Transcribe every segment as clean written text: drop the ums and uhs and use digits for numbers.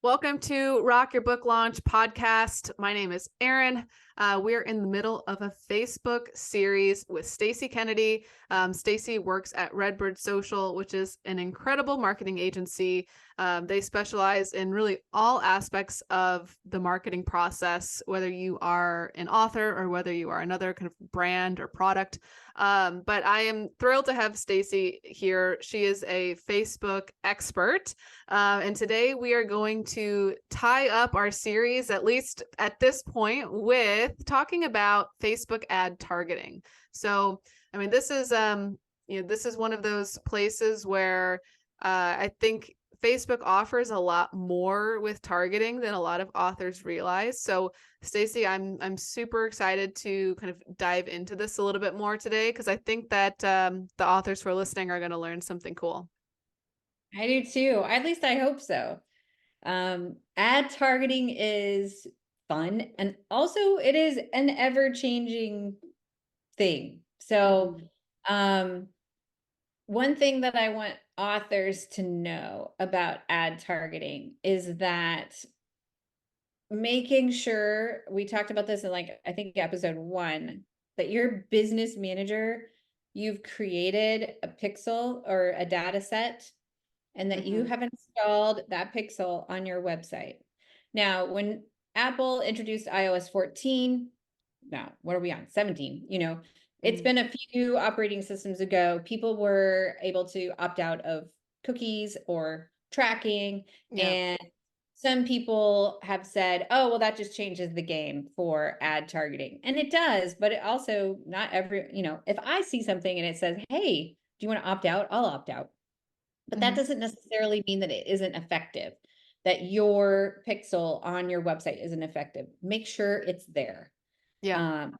Welcome to Rock Your Book Launch podcast. My name is Erin. We're in the middle of a Facebook series with Stacy Kennedy. Stacy works at Redbird Social, which is an incredible marketing agency. They specialize in really all aspects of the marketing process, whether you are an author or whether you are another kind of brand or product. But I am thrilled to have Stacy here. She is a Facebook expert. And today we are going to tie up our series, at least at this point, with talking about Facebook ad targeting. So, I mean, this is this is one of those places where I think Facebook offers a lot more with targeting than a lot of authors realize. So, Stacy, I'm super excited to kind of dive into this a little bit more today because I think that the authors who are listening are going to learn something cool. I do too. At least I hope so. Ad targeting is fun, and also it is an ever-changing thing. So, um, one thing that I want authors to know about ad targeting is that making sure we talked about this in I think episode 1, that your business manager, you've created a pixel or a data set and that you have installed that pixel on your website. Now, when Apple introduced iOS 14, now what are we on? 17, it's been a few operating systems ago. People were able to opt out of cookies or tracking. Yeah. And some people have said, oh, well, that just changes the game for ad targeting. And it does, but it also not every, if I see something and it says, hey, do you want to opt out? I'll opt out. But that doesn't necessarily mean that it isn't effective, that your pixel on your website isn't effective. Make sure it's there. Yeah.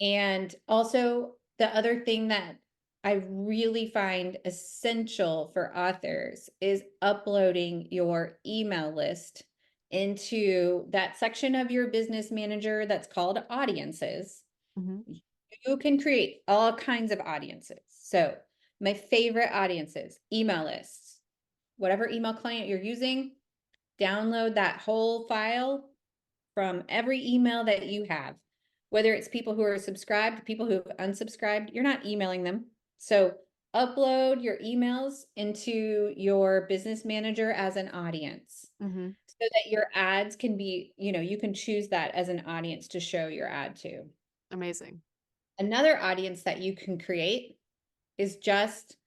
And also, the other thing that I really find essential for authors is uploading your email list into that section of your business manager that's called audiences. You can create all kinds of audiences. So, my favorite audiences, email lists, whatever email client you're using, download that whole file from every email that you have, whether it's people who are subscribed, people who have unsubscribed, you're not emailing them. So upload your emails into your business manager as an audience so that your ads can be, you can choose that as an audience to show your ad to. Amazing. Another audience that you can create is just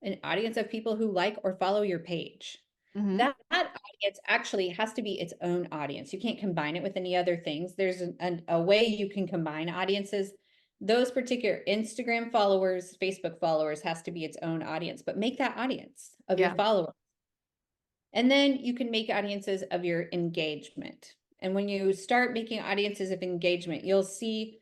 an audience of people who like or follow your page. That audience actually has to be its own audience. You can't combine it with any other things. There's a way you can combine audiences. Those particular Instagram followers, Facebook followers has to be its own audience, but make that audience of your Yeah. followers. And then you can make audiences of your engagement. And when you start making audiences of engagement, you'll see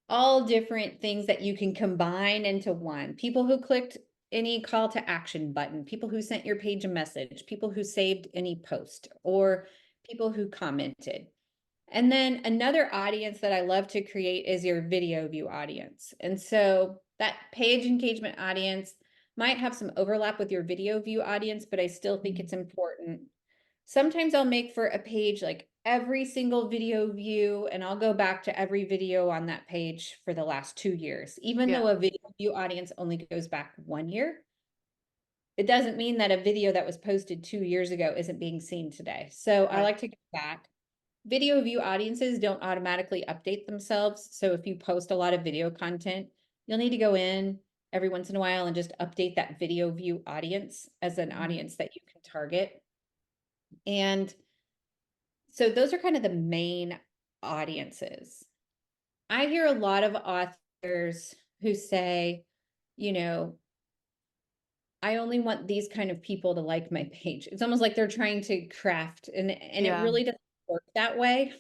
all different things that you can combine into one. People who clicked any call to action button, people who sent your page a message, people who saved any post, or people who commented. And then another audience that I love to create is your video view audience. And so that page engagement audience might have some overlap with your video view audience, but I still think it's important. Sometimes I'll make for a page like every single video view, and I'll go back to every video on that page for the last 2 years. Even though a video view audience only goes back 1 year, it doesn't mean that a video that was posted 2 years ago isn't being seen today. So I like to go back. Video view audiences don't automatically update themselves. So if you post a lot of video content, you'll need to go in every once in a while and just update that video view audience as an audience that you can target. And so those are kind of the main audiences. I hear a lot of authors who say, I only want these kind of people to like my page. It's almost like they're trying to craft, and it really doesn't work that way.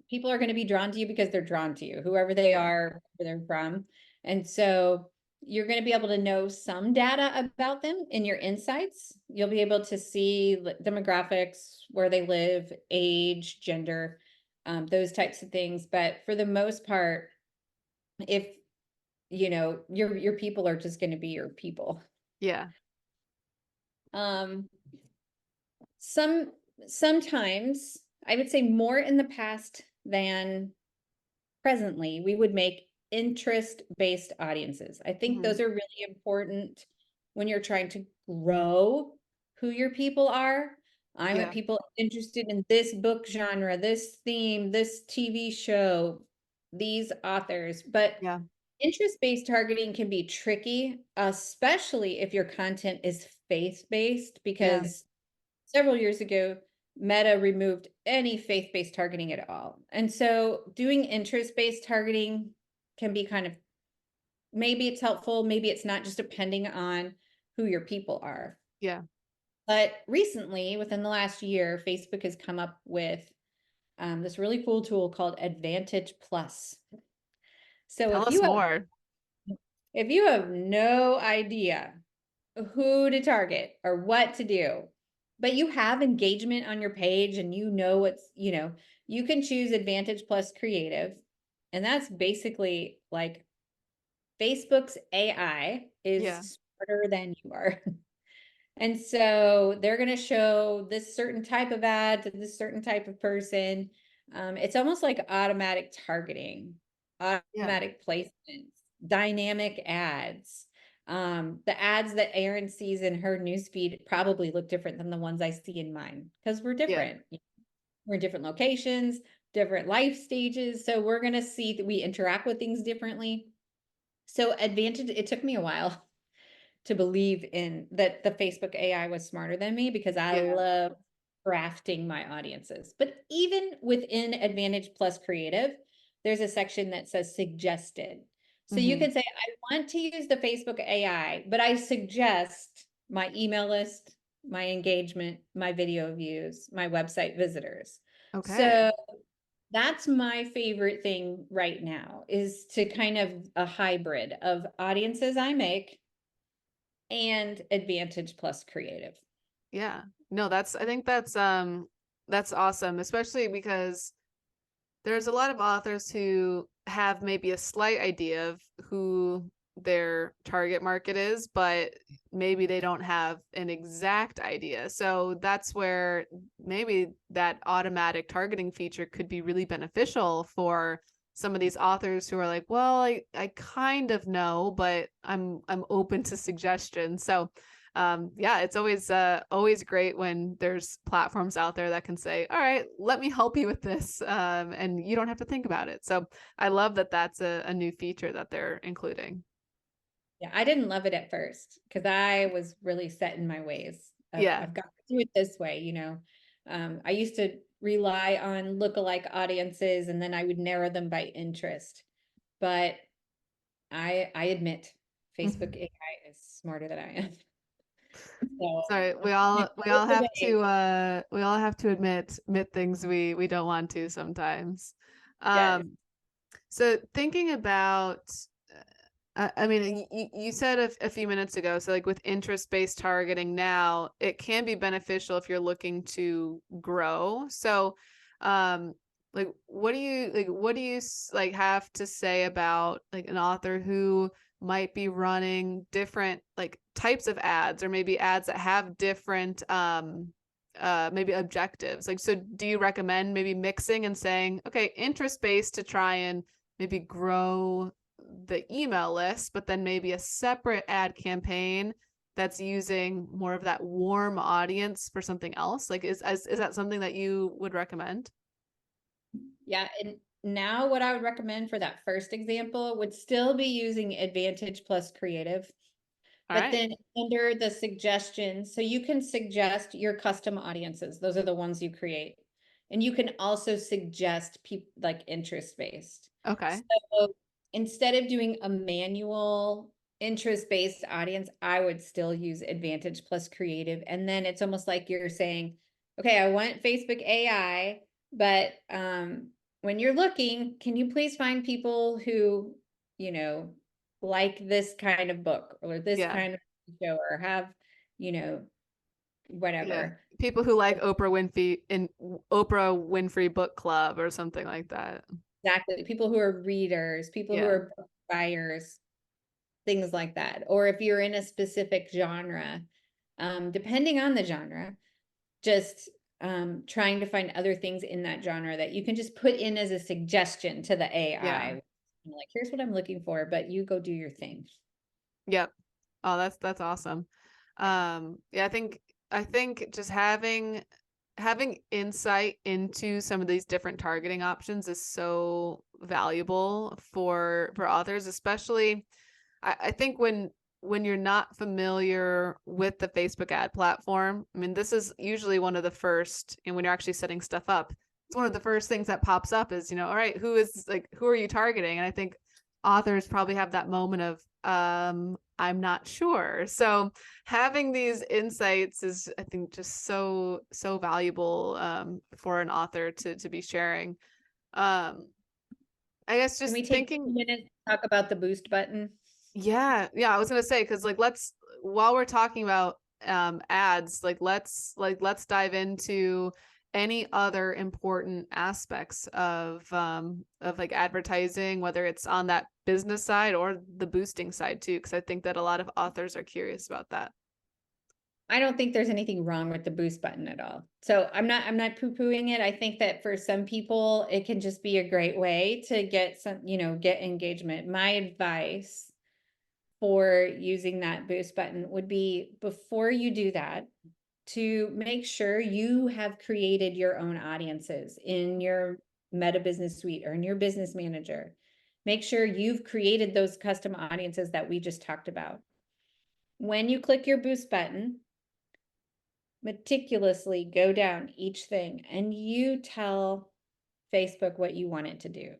People are gonna be drawn to you because they're drawn to you, whoever they are, where they're from. And so you're going to be able to know some data about them in your insights. You'll be able to see demographics, where they live, age, gender, those types of things. But for the most part, if your people are just going to be your people. Yeah. Um, Sometimes, I would say more in the past than presently, we would make interest-based audiences. I think Mhm. those are really important when you're trying to grow who your people are. I want Yeah. people interested in this book genre, this theme, this TV show, these authors. But Yeah. interest-based targeting can be tricky, especially if your content is faith-based, Yeah. because several years ago, Meta removed any faith-based targeting at all. And so doing interest-based targeting can be kind of, maybe it's helpful, maybe it's not, just depending on who your people are. Yeah. But recently, within the last year, Facebook has come up with this really cool tool called Advantage Plus. So Tell us more. if you have no idea who to target or what to do, but you have engagement on your page and you know what's, you can choose Advantage Plus Creative. And that's basically like Facebook's AI Yeah. is smarter than you are. And so they're going to show this certain type of ad to this certain type of person. It's almost like automatic targeting, Yeah. automatic placements, dynamic ads. The ads that Erin sees in her newsfeed probably look different than the ones I see in mine because we're Yeah. different. We're in different locations, different life stages. So we're going to see that we interact with things differently. So Advantage, it took me a while to believe in that the Facebook AI was smarter than me because I Yeah. love crafting my audiences. But even within Advantage Plus Creative, there's a section that says suggested. So you Hmm. could say, I want to use the Facebook AI, but I suggest my email list, my engagement, my video views, my website visitors. Okay. So that's my favorite thing right now, is to kind of a hybrid of audiences I make and Advantage Plus Creative. Yeah. No, I think that's awesome, especially because there's a lot of authors who have maybe a slight idea of who their target market is, but maybe they don't have an exact idea. So that's where maybe that automatic targeting feature could be really beneficial for some of these authors who are like, well, I kind of know, but I'm open to suggestions. So yeah, it's always great when there's platforms out there that can say, all right, let me help you with this, and you don't have to think about it. So I love that that's a new feature that they're including. Yeah, I didn't love it at first because I was really set in my ways of Yeah. I've got to do it this way. I used to rely on lookalike audiences and then I would narrow them by interest. But I admit Facebook Mhm. AI is smarter than I am. So Sorry, I'm gonna we go all the have way. to admit things we don't want to sometimes. Yes. So thinking about, I mean, you said a few minutes ago, so like with interest-based targeting now, it can be beneficial if you're looking to grow. So, um, like, what do you like have to say about like an author who might be running different like types of ads or maybe ads that have different maybe objectives? Like, so do you recommend maybe mixing and saying, okay, interest-based to try and maybe grow the email list, but then maybe a separate ad campaign that's using more of that warm audience for something else? Like, is that something that you would recommend? Yeah, and now what I would recommend for that first example would still be using Advantage Plus Creative, All but right. then under the suggestions, so you can suggest your custom audiences. Those are the ones you create. And you can also suggest people like interest based. Okay. So instead of doing a manual interest based audience, I would still use Advantage Plus Creative. And then it's almost like you're saying, okay, I want Facebook AI, but when you're looking, can you please find people who, you know, like this kind of book or this Yeah. kind of show or have, you know, Yeah. whatever. People who like Oprah Winfrey Book Club or something like that. Exactly. People who are readers, people who Yeah. are book buyers, things like that. Or if you're in a specific genre, depending on the genre, just trying to find other things in that genre that you can just put in as a suggestion to the Yeah. AI. Like, here's what I'm looking for, but you go do your thing. Yep. Oh, that's awesome. Yeah, I think just having insight into some of these different targeting options is so valuable for authors, especially I think when you're not familiar with the Facebook ad platform. I mean, this is usually one of the first, and when you're actually setting stuff up, it's one of the first things that pops up is, all right, who are you targeting? And I think authors probably have that moment of I'm not sure. So having these insights is, I think, just so valuable for an author to be sharing. Um I guess Can just we take thinking, 2 minutes to talk about the boost button? yeah, I was gonna say, because like let's while we're talking about ads, like let's dive into any other important aspects of like advertising, whether it's on that business side or the boosting side too, because I think that a lot of authors are curious about that. I don't think there's anything wrong with the boost button at all. So I'm not poo-pooing it. I think that for some people it can just be a great way to get get engagement. My advice for using that boost button would be, before you do that, to make sure you have created your own audiences in your Meta Business Suite or in your Business Manager. Make sure you've created those custom audiences that we just talked about. When you click your boost button, meticulously go down each thing and you tell Facebook what you want it to do.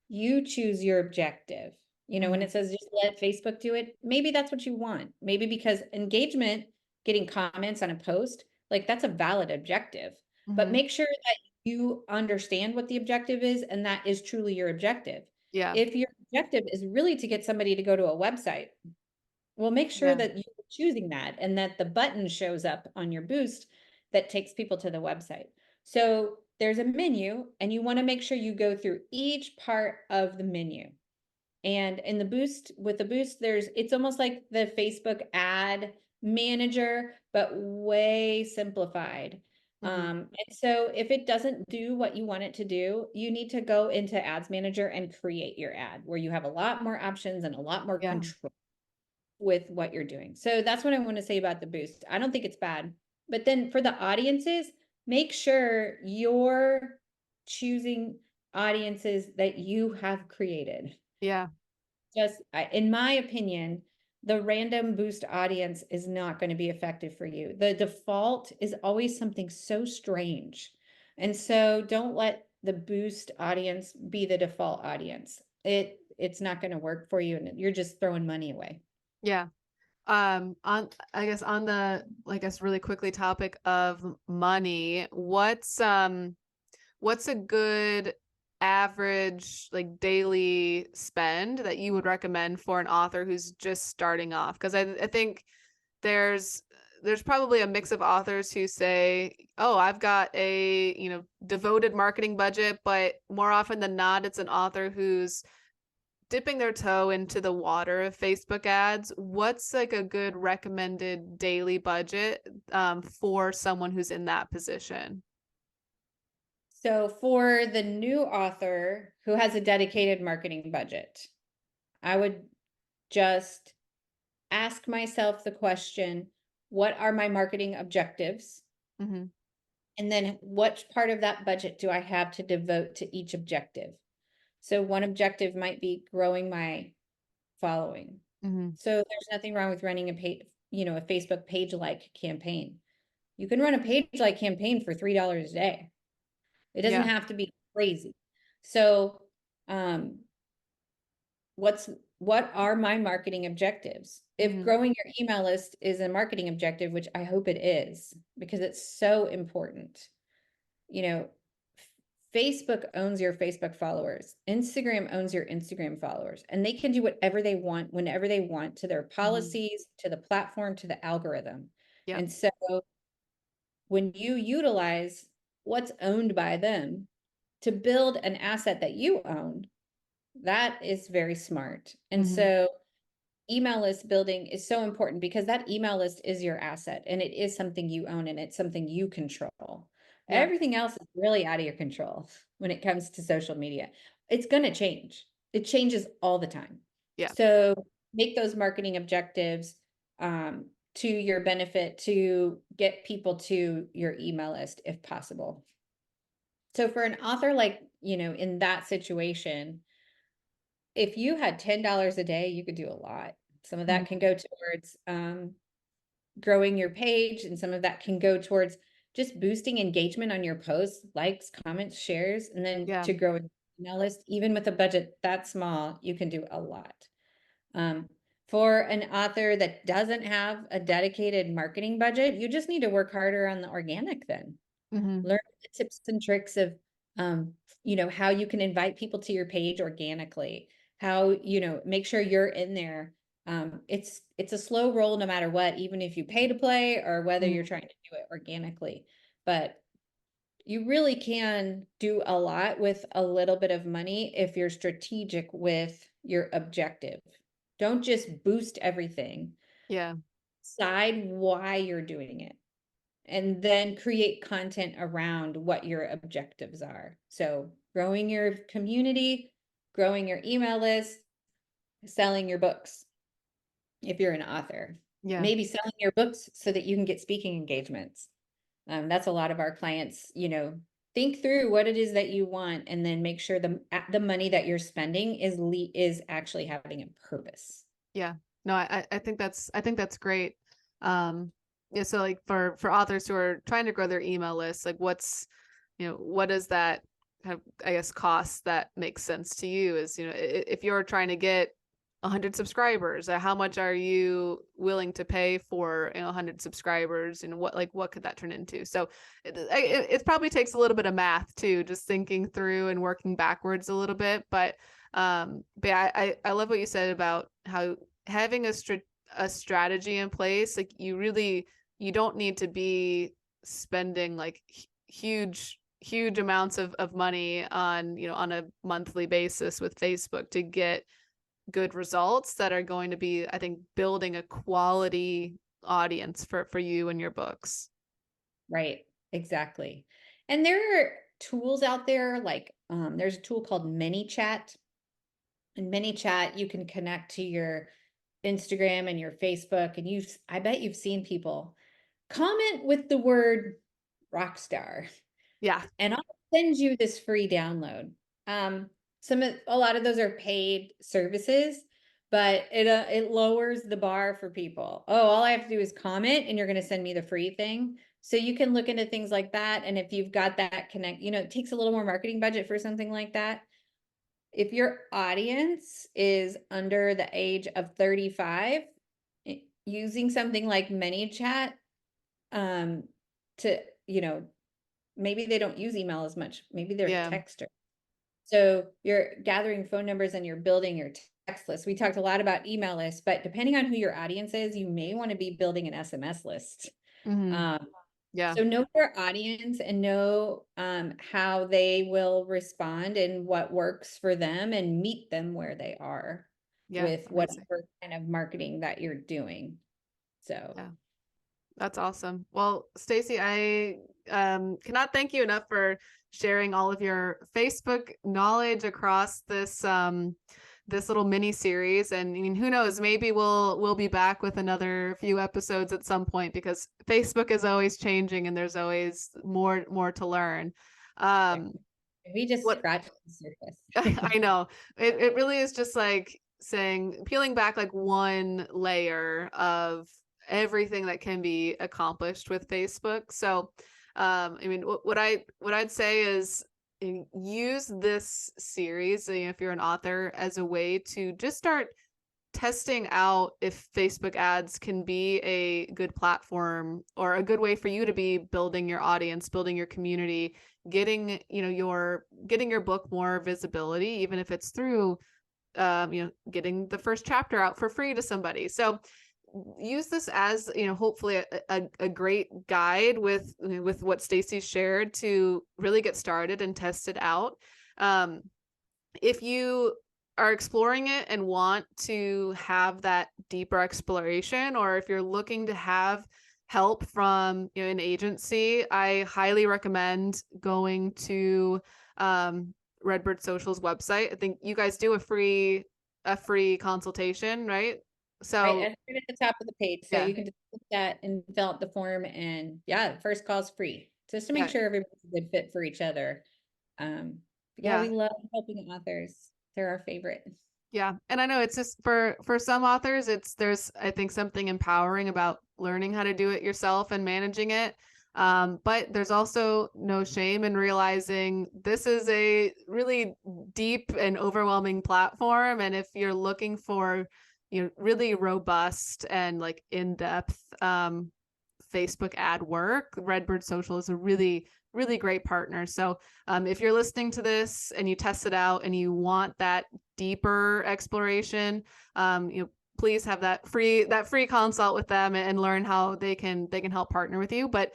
You choose your objective. When Hmm. it says just let Facebook do it, maybe that's what you want. Maybe because engagement, getting comments on a post, like, that's a valid objective. But Hmm. make sure that you understand what the objective is and that is truly your objective. Yeah, If your objective is really to get somebody to go to a website, well, make sure yeah, that you're choosing that and that the button shows up on your boost that takes people to the website. So there's a menu, and you want to make sure you go through each part of the menu. And in the boost, with the boost, it's almost like the Facebook ad manager, but way simplified. hmm, And so if it doesn't do what you want it to do, you need to go into Ads Manager and create your ad where you have a lot more options and a lot more yeah, control with what you're doing. So that's what I want to say about the boost. I don't think it's bad. But then for the audiences, make sure you're choosing audiences that you have created. yeah, Just in my opinion, the random boost audience is not going to be effective for you. The default is always something so strange. And so don't let the boost audience be the default audience. It's not going to work for you, and you're just throwing money away. yeah. On I guess on the, I guess, really quickly, topic of money, what's a good average like daily spend that you would recommend for an author who's just starting off? Because I think there's there's probably a mix of authors who say, oh, I've got a devoted marketing budget, but more often than not it's an author who's dipping their toe into the water of Facebook ads. What's like a good recommended daily budget for someone who's in that position? So for the new author who has a dedicated marketing budget, I would just ask myself the question, what are my marketing objectives? Hmm. And then what part of that budget do I have to devote to each objective? So one objective might be growing my following. Hmm. So there's nothing wrong with running a Facebook page like campaign. You can run a page like campaign for $3 a day. It doesn't Yeah. have to be crazy. So, um, what are my marketing objectives? If Hmm. growing your email list is a marketing objective, which I hope it is, because it's so important, you know, Facebook owns your Facebook followers. Instagram owns your Instagram followers, and they can do whatever they want, whenever they want, to their Hmm. policies, to the platform, to the algorithm. Yep. And so when you utilize what's owned by them to build an asset that you own, that is very smart. And Hmm. so email list building is so important because that email list is your asset and it is something you own and it's something you control. Yeah. Everything else is really out of your control when it comes to social media. It's going to change. It changes all the time. Yeah. So make those marketing objectives to your benefit to get people to your email list if possible. So for an author like, in that situation, if you had $10 a day, you could do a lot. Some of that can go towards growing your page, and some of that can go towards just boosting engagement on your posts, likes, comments, shares, and then Yeah. to grow an email list. Even with a budget that small, you can do a lot. For an author that doesn't have a dedicated marketing budget, you just need to work harder on the organic then. Mm-hmm. Learn the tips and tricks of, how you can invite people to your page organically, how, make sure you're in there. It's a slow roll no matter what, even if you pay to play or whether you're trying to do it organically. But you really can do a lot with a little bit of money if you're strategic with your objective. Don't just boost everything. Yeah. Decide why you're doing it and then create content around what your objectives are. So growing your community, growing your email list, selling your books. If you're an author, Yeah. maybe selling your books so that you can get speaking engagements. That's a lot of our clients, think through what it is that you want and then make sure the money that you're spending is actually having a purpose. Yeah. No, I think that's great. Yeah. So like for authors who are trying to grow their email list, like what does that kind of, I guess, cost that makes sense to you is, if you're trying to get 100 subscribers, how much are you willing to pay for 100 subscribers, and what could that turn into? So it probably takes a little bit of math too, just thinking through and working backwards a little bit. But yeah, I love what you said about how having a strategy in place, like you don't need to be spending like huge amounts of money on on a monthly basis with Facebook to get good results that are going to be, I think, building a quality audience for you and your books. Right, exactly. And there are tools out there like there's a tool called ManyChat. In ManyChat, you can connect to your Instagram and your Facebook, and I bet you've seen people comment with the word rock star. Yeah. And I'll send you this free download. A lot of those are paid services, but it lowers the bar for people. Oh, all I have to do is comment and you're going to send me the free thing. So you can look into things like that. And if you've got that connect, it takes a little more marketing budget for something like that. If your audience is under the age of 35, using something like ManyChat, to, maybe they don't use email as much. Maybe they're texter. So you're gathering phone numbers and you're building your text list. We talked a lot about email lists, but depending on who your audience is, you may want to be building an SMS list. Yeah. So know your audience and know how they will respond and what works for them and meet them where they are with whatever kind of marketing that you're doing. So yeah. That's awesome. Well, Stacy, I cannot thank you enough for sharing all of your Facebook knowledge across this this little mini series. And I mean, who knows, maybe we'll be back with another few episodes at some point, because Facebook is always changing and there's always more to learn. We just scratched the surface. I know. It really is just like peeling back like one layer of everything that can be accomplished with Facebook. So I mean, what I'd say is use this series, if you're an author, as a way to just start testing out if Facebook ads can be a good platform or a good way for you to be building your audience, building your community, getting your book more visibility, even if it's through getting the first chapter out for free to somebody. So use this as hopefully a great guide with what Stacy shared to really get started and test it out. If you are exploring it and want to have that deeper exploration, or if you're looking to have help from, you know, an agency, I highly recommend going to Redbird Social's website. I think you guys do a free consultation, right? Right, So and right at the top of the page, so yeah, you can just click that and fill out the form, and yeah, the first call's free, just to make yeah, sure everybody's a good fit for each other. But yeah, yeah. we love helping authors. They're our favorite. Yeah. And I know it's just for some authors, there's I think something empowering about learning how to do it yourself and managing it. But there's also no shame in realizing this is a really deep and overwhelming platform. And if you're looking for, you know, really robust and like in-depth Facebook ad work, Redbird Social is a really great partner. So if you're listening to this and you test it out and you want that deeper exploration, you know, please have that free consult with them and learn how they can help partner with you. But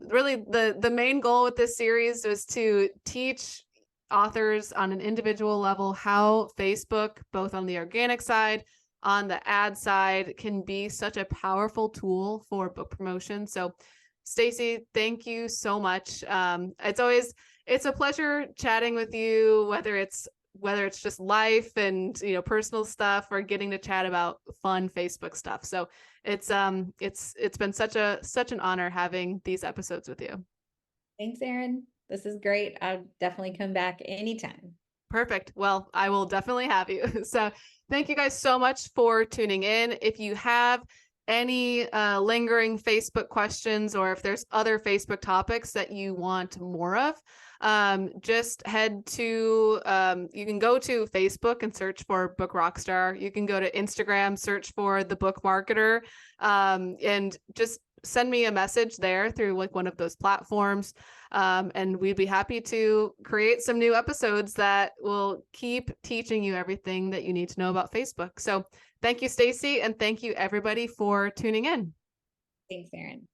really the main goal with this series was to teach authors on an individual level how Facebook, both on the organic side, on the ad side, can be such a powerful tool for book promotion. So Stacy, thank you so much. It's a pleasure chatting with you, whether it's just life and, you know, personal stuff, or getting to chat about fun Facebook stuff. So it's been such an honor having these episodes with you. Thanks, Erin. This is great. I'll definitely come back anytime. Perfect. Well, I will definitely have you. So thank you guys so much for tuning in. If you have any lingering Facebook questions, or if there's other Facebook topics that you want more of, just head to, you can go to Facebook and search for Book Rockstar. You can go to Instagram, search for The Book Marketer, and just send me a message there through like one of those platforms. And we'd be happy to create some new episodes that will keep teaching you everything that you need to know about Facebook. So thank you, Stacy, and thank you everybody for tuning in. Thanks, Erin.